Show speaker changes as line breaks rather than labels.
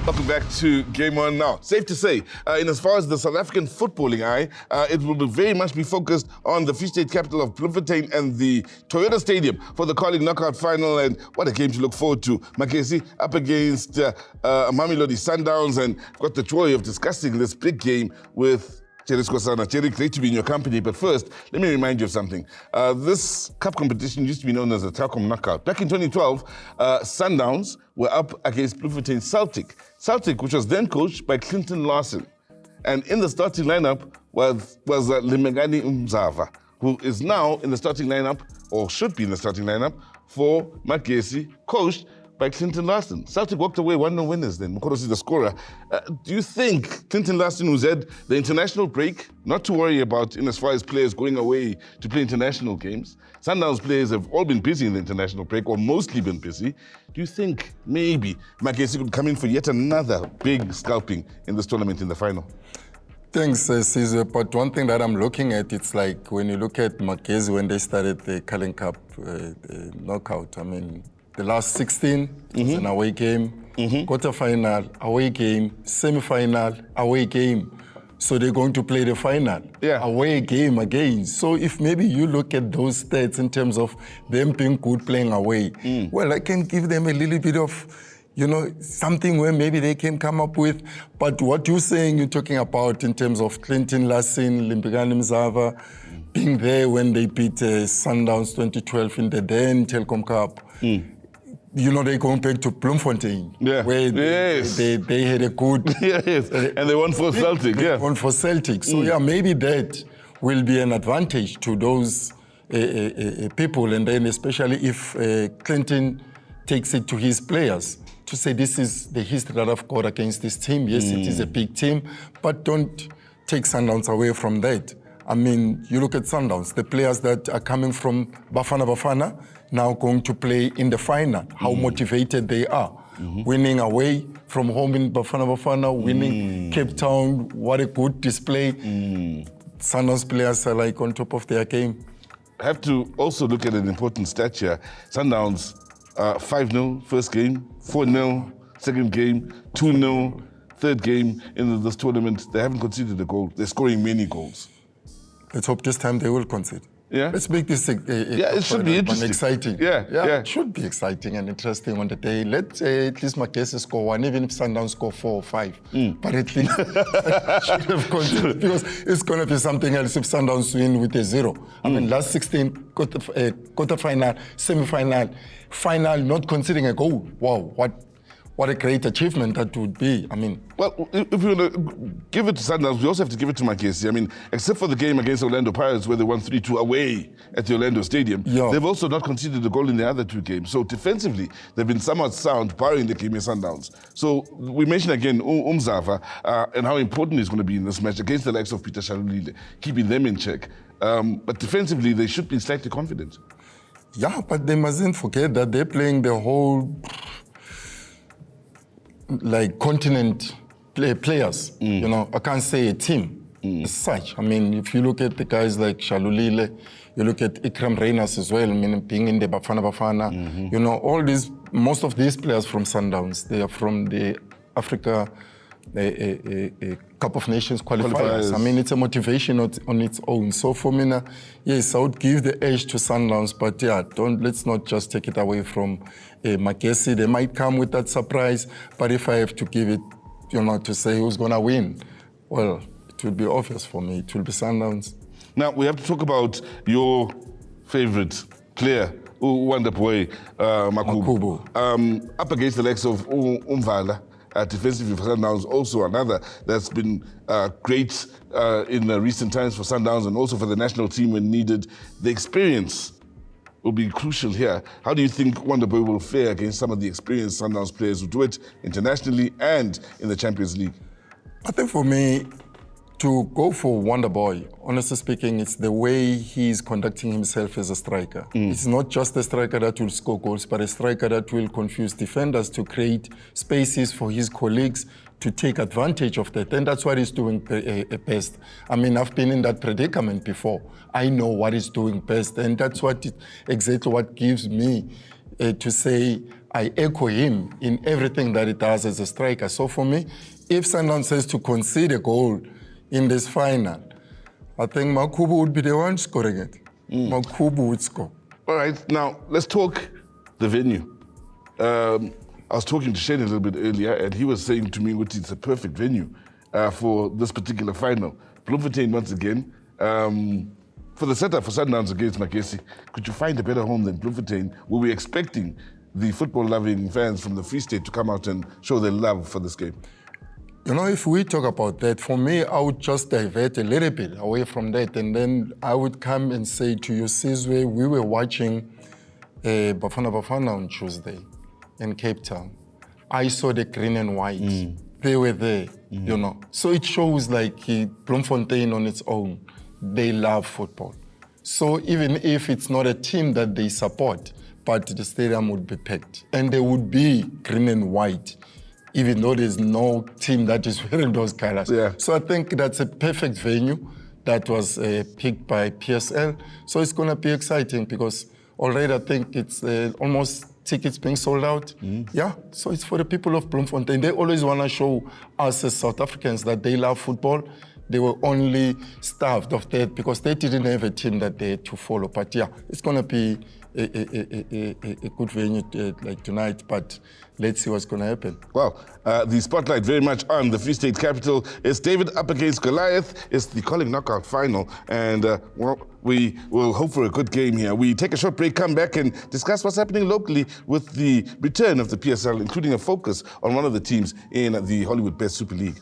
Welcome back to Game On Now. Safe to say, in as far as the South African footballing eye, it will very much be focused on the Free State capital of Bloemfontein and the Toyota Stadium for the Carling Knockout final. And what a game to look forward to. Magesi up against Mamelodi Sundowns, and got the joy of discussing this big game with Jerry Skosana. Jerry, great to be in your company. But first, let me remind you of something. This cup competition used to be known as the Telkom Knockout. Back in 2012, Sundowns were up against Bloemfontein Celtic. Celtic, which was then coached by Larsen. And in the starting lineup was Limegani Umzava, who is now in the starting lineup, or should be in the starting lineup, for Magesi, coached by Larsen. Celtic walked away 1-0 winners then. Mogorosi the scorer. Do you think Larsen, who's had the international break, not to worry about in as far as players going away to play international games? Sundowns players have all been busy in the international break, or mostly been busy. Do you think maybe Magesi could come in for yet another big scalping in this tournament in the final?
Thanks, Caesar. But one thing that I'm looking at, it's like when you look at Magesi when they started the Carling Cup knockout, I mean, the last 16 was an away game, quarter-final, away game, semi-final, away game. So they're going to play the final, away game again. So if maybe you look at those stats in terms of them being good playing away, well, I can give them a little bit of, you know, something where maybe they can come up with. But what you're saying, you're talking about in terms of Larsen, Limpigani Mzava, being there when they beat Sundowns 2012 in the then Telkom Cup. You know, they're going back to Bloemfontein, where they had a good...
and they won for Celtic,
won for Celtic. So, maybe that will be an advantage to those people, and then especially if Clinton takes it to his players to say, this is the history that I've got against this team. Yes, it is a big team, but don't take Sundowns away from that. I mean, you look at Sundowns, the players that are coming from Bafana now going to play in the final, how motivated they are. Winning away from home in Bafana, winning Cape Town, what a good display. Sundowns players are like on top of their game.
I have to also look at an important stat here. Sundowns, 5-0 first game, 4-0 second game, 2-0 third game in this tournament. They haven't conceded a goal. They're scoring many goals.
Let's hope this time they will concede.
Let's
make this
it should be interesting.
Exciting. It should be exciting and interesting on the day. Let's at least Magesi score one, even if Sundowns score 4 or 5. But at least should have conceded, because it's going to be something else if Sundowns win with a 0. I mean, last 16, quarter-final, semi-final, final, not conceding a goal. Wow, what a great achievement that would be. I mean...
Well, if we're going to give it to Sundowns, we also have to give it to Magesi. I mean, except for the game against Orlando Pirates, where they won 3-2 away at the Orlando Stadium, they've also not conceded a goal in the other 2 games. So defensively, they've been somewhat sound, barring the game against Sundowns. So we mentioned again Umzava and how important he's going to be in this match against the likes of Peter Shalulile, keeping them in check. But defensively, they should be slightly confident.
Yeah, but they mustn't forget that they're playing the whole... like continent players, you know, I can't say a team as such. I mean, if you look at the guys like Shalulile, you look at Ikram Reyners as well, I mean, being in the Bafana, you know, all these, most of these players from Sundowns, they are from the Africa Cup of Nations qualifiers. I mean, it's a motivation on its own. So for me, yes, I would give the edge to Sundowns, but let's not just take it away from Magesi. They might come with that surprise, but if I have to give it, you know, to say who's going to win, well, it will be obvious for me. It will be Sundowns.
Now, we have to talk about your favorite player, Wonder Boy Makubu. Up against the likes of Umvala. Defensively for Sundowns, also another that's been great in recent times for Sundowns and also for the national team when needed. The experience will be crucial here. How do you think Wonderboy will fare against some of the experienced Sundowns players who do it internationally and in the Champions League?
I think for me, to go for Wonderboy, honestly speaking, it's the way he's conducting himself as a striker. It's not just a striker that will score goals, but a striker that will confuse defenders to create spaces for his colleagues to take advantage of that. And that's what he's doing best. I mean, I've been in that predicament before. I know what he's doing best. And that's exactly what gives me to say I echo him in everything that he does as a striker. So for me, if Sundowns has to concede a goal in this final, I think Makubu would be the one scoring it. Makubu would score.
All right, now let's talk the venue. I was talking to Shane a little bit earlier, and he was saying to me, "Uti, it's a perfect venue for this particular final." Bloemfontein once again. For the setup for Sundowns against Magesi, could you find a better home than Bloemfontein? Were we expecting the football-loving fans from the Free State to come out and show their love for this game?
You know, if we talk about that, for me, I would just divert a little bit away from that, and then I would come and say to you, Sizwe, we were watching Bafana Bafana on Tuesday in Cape Town. I saw the green and white. They were there, you know. So it shows like Bloemfontein on its own, they love football. So even if it's not a team that they support, but the stadium would be packed. And there would be green and white, even though there's no team that is wearing those colors.
Yeah.
So I think that's a perfect venue that was picked by PSL. So it's gonna be exciting because already I think it's almost tickets being sold out. Yeah, so it's for the people of Bloemfontein. They always wanna show us as South Africans that they love football. They were only starved of that because they didn't have a team that they had to follow. But yeah, it's gonna be a good venue like tonight, but let's see what's going to happen.
Well, the spotlight very much on the Free State capital. It's David up against Goliath. It's the Calling Knockout final, and well, we will hope for a good game here. We take a short break, come back and discuss what's happening locally with the return of the PSL, including a focus on one of the teams in the Hollywood Best Super League.